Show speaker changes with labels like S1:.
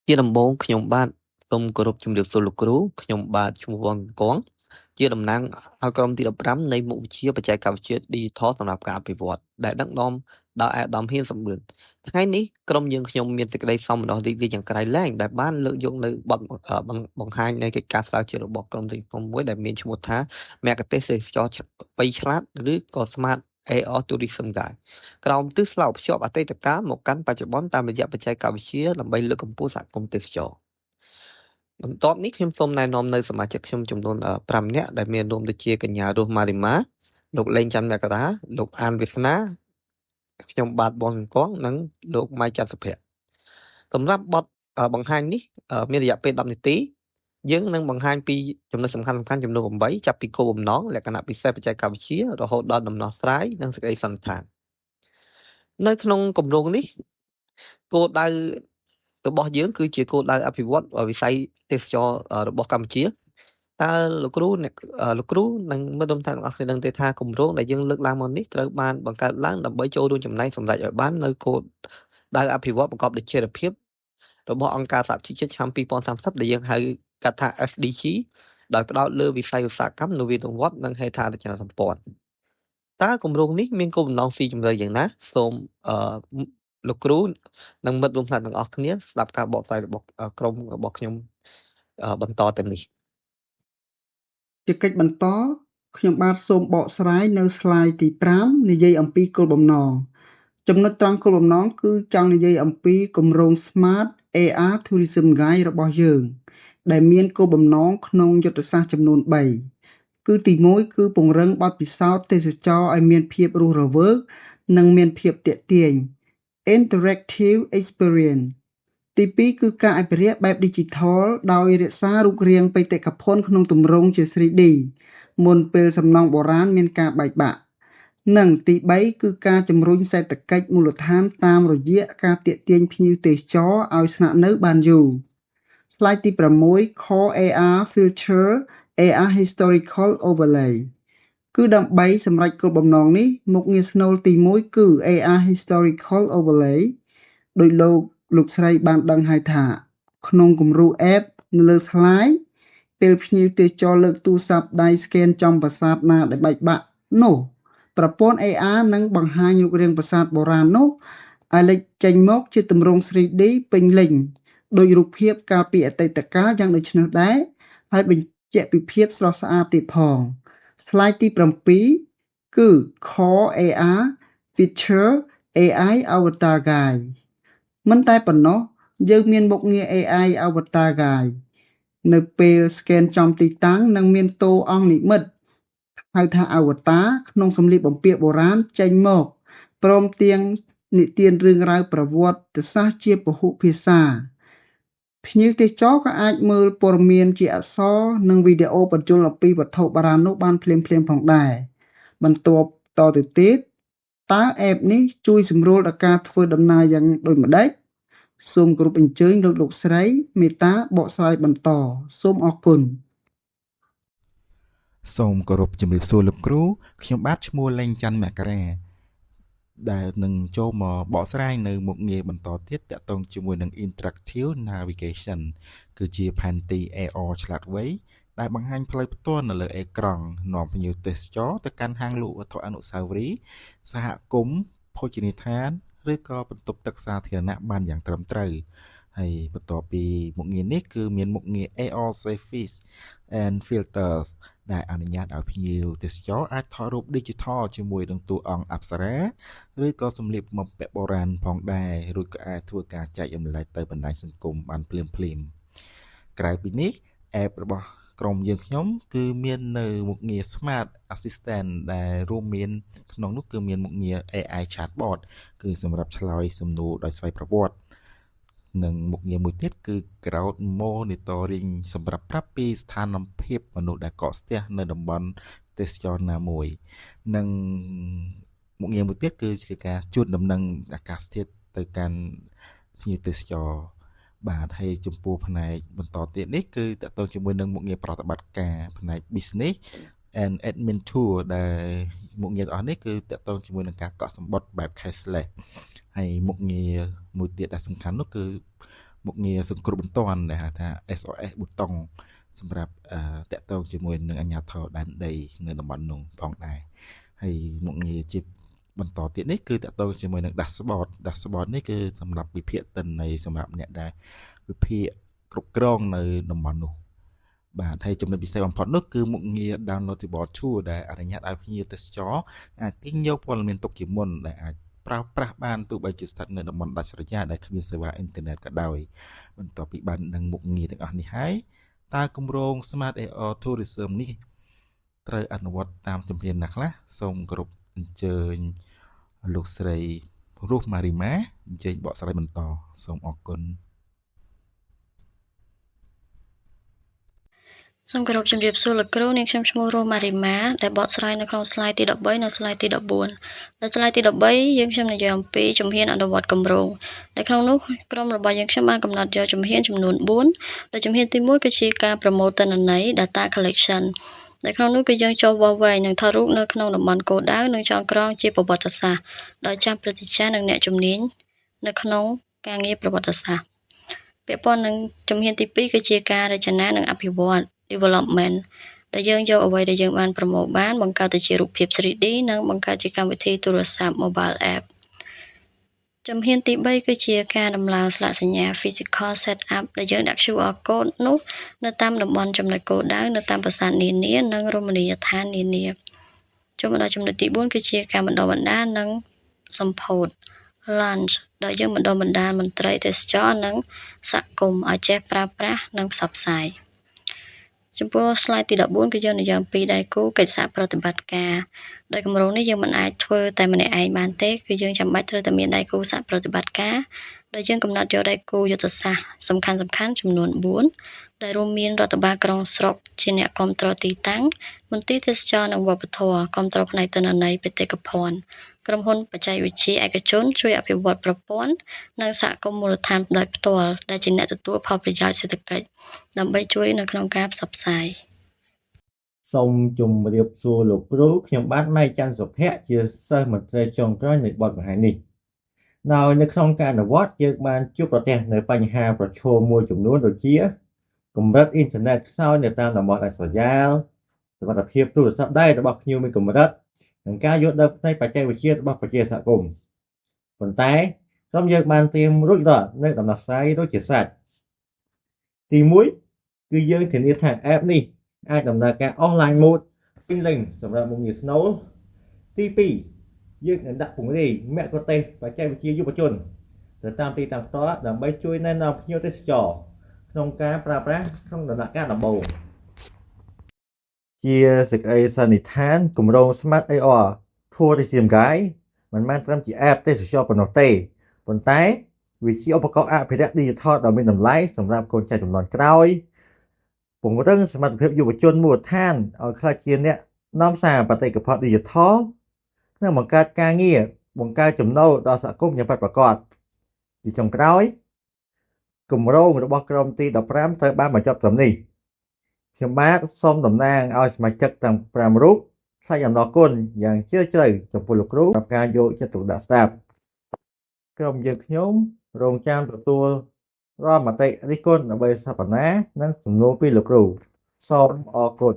S1: ជាដំបូងខ្ញុំបាទសូមគោរពជំរាបសួរលោកគ្រូខ្ញុំបាទឈ្មោះវ៉ាន់កងជាតំណាងឲ្យក្រុមទី15នៃមុខវិជ្ជាបច្ចេកវិទ្យា Digital សម្រាប់ការអភិវឌ្ឍដែលដឹកនាំដោយអាដាមហ៊ានសម្បឿនថ្ងៃនេះក្រុមយើងខ្ញុំមានសេចក្តីសោមនស្សរីករាយយ៉ាងក្រៃលែងដែលបានលើកយកនៅបទបង្ហាញនៃកិច្ចការស្រាវជ្រាវរបស់ក្រុមទីក្រុមមួយដែលមានឈ្មោះថាមគ្គុទ្ទេសក៍ទេសចរណ៍វៃឆ្លាតឬក៏ Smart AR Tourism Guide ក្រោមទិសស្លោកភ្ជាប់អតីតកាលមកកាន់បច្ចុប្បន្នតាមរយៈបច្ចេកវិទ្យាដើម្បីលើកកម្ពស់សហគមន៍ទេសចរណ៍បន្ទាប់នេះខ្ញុំសូមណែនាំនៅសមាជិកខ្ញុំចំនួន5នាក់ដែលមានរួមដូចជាកញ្ញារស់ម៉ារីម៉ាលោកលេងច័ន្ទមករាលោកអានវាសនាខ្ញុំបាទបនកងនិងលោកម៉ៃច័ន្ទសុភ័ក្រសម្រាប់បទបង្ហាញនេះមានរយៈពេល10នាទីយើងនឹងបង្ហាញពីចំណុចសំខាន់ចំនួន8ចាប់ពីគោលបំណងលក្ខណៈពិសេសបច្ចេកវិទ្យារហូតដល់ដំណោះស្រាយនិងសេចក្តីសន្និដ្ឋាននៅក្នុងគម្រោងនេះគោលដៅរបស់យើងគឺជាគោលដៅអភិវឌ្ឍវិស័យទេសចររបស់កម្ពុជាតើលោកគ្រូនិងមិត្តរួមទាំងអស់គ្នាដឹងទេថាគម្រោងដែលយើងលើកឡើងមកនេះត្រូវបានបង្កើតឡើងដើម្បីចូលរួមចំណែកសម្រេចឲ្យបាននៅគោលដៅអភិវឌ្ឍប្រកបដោយចីរភាពរបស់អង្គការសហជីវជាតិឆ្នាំ2030ដែលយើងហៅកាត់ថា SDG ដោយផ្ដោតលើវិស័យឧស្សាហកម្មនវានុវត្តន៍និងហេដ្ឋារចនាសម្ព័ន្ធតើគម្រោងនេះមានគោលបំណងស៊ីជម្រៅយ៉ាងណាសូមលោកគ្រូនិងមិត្តរួមថ្នាក់ទាំងអស់គ្នាស្ដាប់ការបកស្រាយរបស់ក្រុមរបស់ខ្ញុំបន្តទៅនេះ
S2: ជាកិច្ចបន្តខ្ញុំបាទសូមបកស្រាយនៅ slide ទី5និយាយអំពីគោលបំណងចំណុចត្រង់គោលបំណងគឺចង់និយាយអំពីគម្រោង Smart AR Tourism Guide របស់យើងដែលមានគោលបំណងក្នុងយុទ្ធសាស្ត្រចំនួន3គឺទី1គឺពង្រឹងបទពិសោធន៍ទេសចរណ៍ឲ្យមានភាពរស់រវើកនិងមានភាពទាក់ទាញ Interactive Experience ទី2គឺការអភិរក្សបែប Digital ដោយរក្សារូបរាងបេតិកភណ្ឌក្នុងទម្រង់ជា 3D មុនពេលសំណង់បុរាណមានការបែកបាក់និងទី3គឺការជំរុញសេដ្ឋកិច្ចមូលដ្ឋានតាមរយៈការទាក់ទាញភ្ញៀវទេសចរឲ្យស្នាក់នៅបានយូរ Slide ទី6 Core AR Feature AR Historical Overlay គឺដើម្បីសម្រេចគោលបំណងនេះមុខងារស្នូលទី1គឺ AR Historical Overlay ដោយលោកស្រីបានដឹងហើយថាក្នុងគំរូ app នៅលើ slide ពេលភ្ញៀវទេសចរលើកទូរស័ព្ទដៃ scan ចំប្រាសាទណាដែលបែកបាក់នោះប្រព័ន្ធ AR នឹងបង្ហាញរូបរាងប្រាសាទបុរាណនោះឲ្យលេចចេញមកជាទម្រង់ 3D ពេញលេញដោយរូបភាពកាលពីអតីតកាលយ៉ាងដូចនេះដែរហើយបញ្ជាក់ពីភាពស្រស់ស្អាតទៀតផង Slide ទី7គឺ Core AR Feature AI Avatar Guide មិនតែប៉ុណ្ណោះយើងមានមុខងារ AI Avatar Guide នៅពេល scan ចំទីតាំងនឹងមានតួអង្គនិមិត្តហៅថា Avatar ក្នុងសម្លៀកបំពាក់បុរាណចេញមកព្រមទាំងនិទានរឿងរ៉ាវប្រវត្តិសាស្ត្រជាពហុភាសាភ្ញៀវទេសចរក៏អាចមើលព័ត៌មានជាអក្សរនិងវីដេអូបញ្ចូលអំពីវត្ថុបុរាណនោះបានភ្លាមៗផងដែរបន្ទាប់តទៅទៀតតើ app នេះជួយសម្រួលដល់ការធ្វើដំណើរយ៉ាងដូចម្ដេចសូមគោរពអញ្ជើញលោកស្រីមេតាបកស្រាយបន្តសូមអរគុណ
S3: សូមគោរពជំរាបសួរលោកគ្រូខ្ញុំបាទឈ្មោះលេងច័ន្ទមករាដែលនឹងចូលមកបកស្រាយនៅមុខងារបន្តទៀតតាក់ទងជាមួយនឹង Interactive Navigation គឺជាផែនទី AR ឆ្លាតវៃដែលបង្ហាញផ្លូវផ្ទាល់នៅលើអេក្រង់នាំភ្ញៀវទេសចរទៅកាន់ហាងលក់វត្ថុអនុស្សាវរីយ៍សហគមន៍ភោជនីយដ្ឋានឬក៏បន្ទប់ទឹកសាធារណៈបានយ៉ាងត្រឹមត្រូវហើយបន្ទាប់ពីមុខងារនេះគឺមានមុខងារ AR Selfies and Filters ដែលអនុញ្ញាតឲ្យភ្ញៀវទេសចរអាចថតរូប Digital ជាមួយនឹងតួអង្គអប្សរាឬក៏សម្លៀកបំពាក់បុរាណផងដែររួចក៏អាចធ្វើការចែករំលែកទៅបណ្ដាញសង្គមបានភ្លាមៗក្រៅពីនេះ app របស់ក្រុមយើងខ្ញុំគឺមាននៅមុខងារ Smart Assistant ដែលរួមមានក្នុងនោះគឺមានមុខងារ AI Chatbot គឺសម្រាប់ឆ្លើយសំណួរដោយស្វ័យប្រវត្តិនិងមុខងារមួយទៀតគឺ Crowd Monitoring សម្រាប់ប្រាប់ពីស្ថានភាពមនុស្សដែលកកស្ទះនៅតំបន់ទេសចរណាមួយនិងមុខងារមួយទៀតគឺជាការជូនដំណឹងអាកាសធាតុទៅកាន់ភ្ញៀវទេសចរបាទហើយចំពោះផ្នែកបន្តទៀតនេះគឺតកតងជាមួយនឹងមុខងារប្រតិបត្តិការផ្នែក Business and Admin Tool ដែលមុខងារទាំងអស់នេះគឺតកតងជាមួយនឹងការកក់សំបុត្របែប cashless ហើយមុខងារមួយទៀតដែលសំខាន់នោះគឺ មុខងារសង្គ្រោះបន្ទាន់ដែលហៅថា SOS ប៊ូតុងសម្រាប់តាក់ទងជាមួយនឹងអាជ្ញាធរដែនដីនៅតំបន់នោះផងដែរហើយមុខងារជាបន្តទៀតនេះគឺតាក់ទងជាមួយនឹង dashboard នេះគឺសម្រាប់វិភាគទិន្នន័យសម្រាប់អ្នកដែលវិភាគគ្រប់គ្រងនៅតំបន់នោះបាទហើយចំណុចពិសេសបំផុតនោះគឺមុខងារ downloadable tool ដែលអនុញ្ញាតឲ្យភ្ញៀវទេសចរអាចទាញយកព័ត៌មានទុកជាមុនដែលអាចប្រើប្រាស់បានទោះបីជាស្ថិតនៅតំបន់ដាច់ស្រយាលដែលគ្មានសេវាអ៊ីនធឺណិតក៏ដោយបន្ទាប់ពីបានដឹងមុខងារទាំងអស់នេះហើយតើគម្រោង Smart AR Tourism នេះត្រូវអនុវត្តតាមជំហានណាខ្លះសូមគោរពអញ្ជើញលោកស្រីរស់ម៉ារីម៉ាអញ្ជើញបកស្រាយបន្តសូមអរគុណ
S4: សូមគោរពជំរាបសួរលោកគ្រូនាងខ្ញុំឈ្មោះរស់ម៉ារីម៉ាដែលបកស្រាយនៅក្នុង slide ទី13និង slide ទី14នៅ slide ទី13យើងខ្ញុំនិយាយអំពីជំហានអនុវត្តគម្រោងដែលក្នុងនោះក្រុមរបស់យើងខ្ញុំបានកំណត់យកជំហានចំនួន4ដែលជំហានទី1គឺជាការប្រមូលទិន្នន័យ data collection ដែលក្នុងនោះគឺយើងចូលវាស់វែងនិងថតរូបនៅក្នុងតំបន់គោលដៅនិងចងក្រងជាប្រវត្តិសាស្ត្រដោយចាំព្រឹត្តិការណ៍និងអ្នកជំនាញនៅក្នុងការងារប្រវត្តិសាស្ត្រពាក់ព័ន្ធនឹងជំហានទី2គឺជាការរចនានិងអភិវឌ្ឍ development ដែលយើងយកអ្វីដែលយើងបានប្រមូលបានបង្កើតទៅជារូបភាព 3D និងបង្កើតជាកម្មវិធីទូរស័ព្ទ mobile app ជំហានទី3គឺជាការដំឡើងស្លាកសញ្ញា physical setup ដែលយើងដាក់ QR code នោះនៅតាមតំបន់ចំណុចគោលដៅនៅតាមប្រាសាទនានានិងរមណីយដ្ឋាននានាចូលមកដល់ចំណុចទី4គឺជាការបណ្ដុះបណ្ដាលនិងសម្ពោធ launch ដែលយើងបណ្ដុះបណ្ដាលមន្ត្រីទេសចរនិងសហគមន៍ឲ្យចេះប្រើប្រាស់និងផ្សព្វផ្សាយចំពោះ slide ទី14គឺយើងនិយាយអំពីដៃគូកិច្ចសហប្រតិបត្តិការដោយគម្រោងនេះយើងមិនអាចធ្វើតែម្នាក់ឯងបានទេគឺយើងចាំបាច់ត្រូវតែមានដៃគូសហប្រតិបត្តិការដែលយើងកំណត់យកដៃគូយុទ្ធសាស្ត្រសំខាន់ៗចំនួន4ដែលរួមមានរដ្ឋបាលក្រុងស្រុកជាអ្នកគាំទ្រទីតាំងមន្ទីរទេសចរនិងវប្បធម៌គាំទ្រផ្នែកទិន្នន័យបេតិកភណ្ឌក្រុមហ៊ុនបច្ចេកវិទ្យាឯកជនជួយអភិវឌ្ឍប្រព័ន្ធនិងសហគមន៍មូលដ្ឋានដោយផ្ទាល់ដែលជាអ្នកទទួលផលប្រយោជន៍សេដ្ឋកិច្ចដើម្បីជួយនៅក្នុងការផ្សព្វផ្សាយ
S5: សូមជម្រាបសួរលោកគ្រូខ្ញុំបាទម៉ៃច័ន្ទសុភ័ក្រជាសិស្សមន្ត្រីចុងក្រោយនៃបទបង្ហាញនេះដោយនៅក្នុងការអនុវត្តយើងបានជួបប្រទះនៅបញ្ហាប្រឈមមួយចំនួនដូចជាកម្រិតអ៊ីនធឺណិតខ្សោយនៅតាមតំបន់ដាច់ស្រយាលសុវត្ថិភាពទូរស័ព្ទដៃរបស់ភ្ញៀវមានកម្រិតនិងការយល់ដឹងផ្នែកបច្ចេកវិទ្យារបស់ប្រជាសហគមន៍ប៉ុន្តែក្រុមយើងបានត្រៀមរួចរាល់នៅដំណោះស្រាយដូចជាស្រេចទី1គឺយើងធានាថា app នេះអាចដំណើរការ offline mode ពេញលេញសម្រាប់មុខងារ Snow ទី2យើងនឹងដាក់ពង្រាយមគ្គុទ្ទេសក៍បច្ចេកវិទ្យាយុវជនទៅតាមទីតាំងផ្ទាល់ដើម្បីជួយណែនាំភ្ញៀវទេសចរក្នុងការប្រើប្រាស់ក្នុងដំណាក់កាលដំបូងជាសេចក្តីសន្និដ្ឋានគម្រោង Smart AR Tourism Guide មិនមែនត្រឹមជា app ទេសចរប៉ុណ្ណោះទេប៉ុន្តែវាជាឧបករណ៍អភិរក្ស Digital ដ៏មានតម្លៃសម្រាប់កូនចៅជំនាន់ក្រោយពង្រឹងសមត្ថភាពយុវជនមូលដ្ឋានឲ្យក្លាយជាអ្នកនាំសារបេតិកភណ្ឌ Digital និងបង្កើតការងារបង្កើតចំណូលដល់សហគមន៍យ៉ាងពិតប្រាកដជាចុងក្រោយគម្រោងរបស់ក្រុមទី15ត្រូវបានបញ្ចប់ត្រឹមនេះខ្ញុំបាទសូមតំណាងឲ្យសមាជិកទាំង5រូបថ្លែងអំណរគុណយ៉ាងជ្រាលជ្រៅចំពោះលោកគ្រូសម្រាប់ការយកចិត្តទុកដាក់ស្ដាប់ក្រុមយើងខ្ញុំរងចាំទទួលរាល់មតិរិះគន់ដើម្បីសព្វនានិងសំណួរពីលោកគ្រូសូមអរគុណ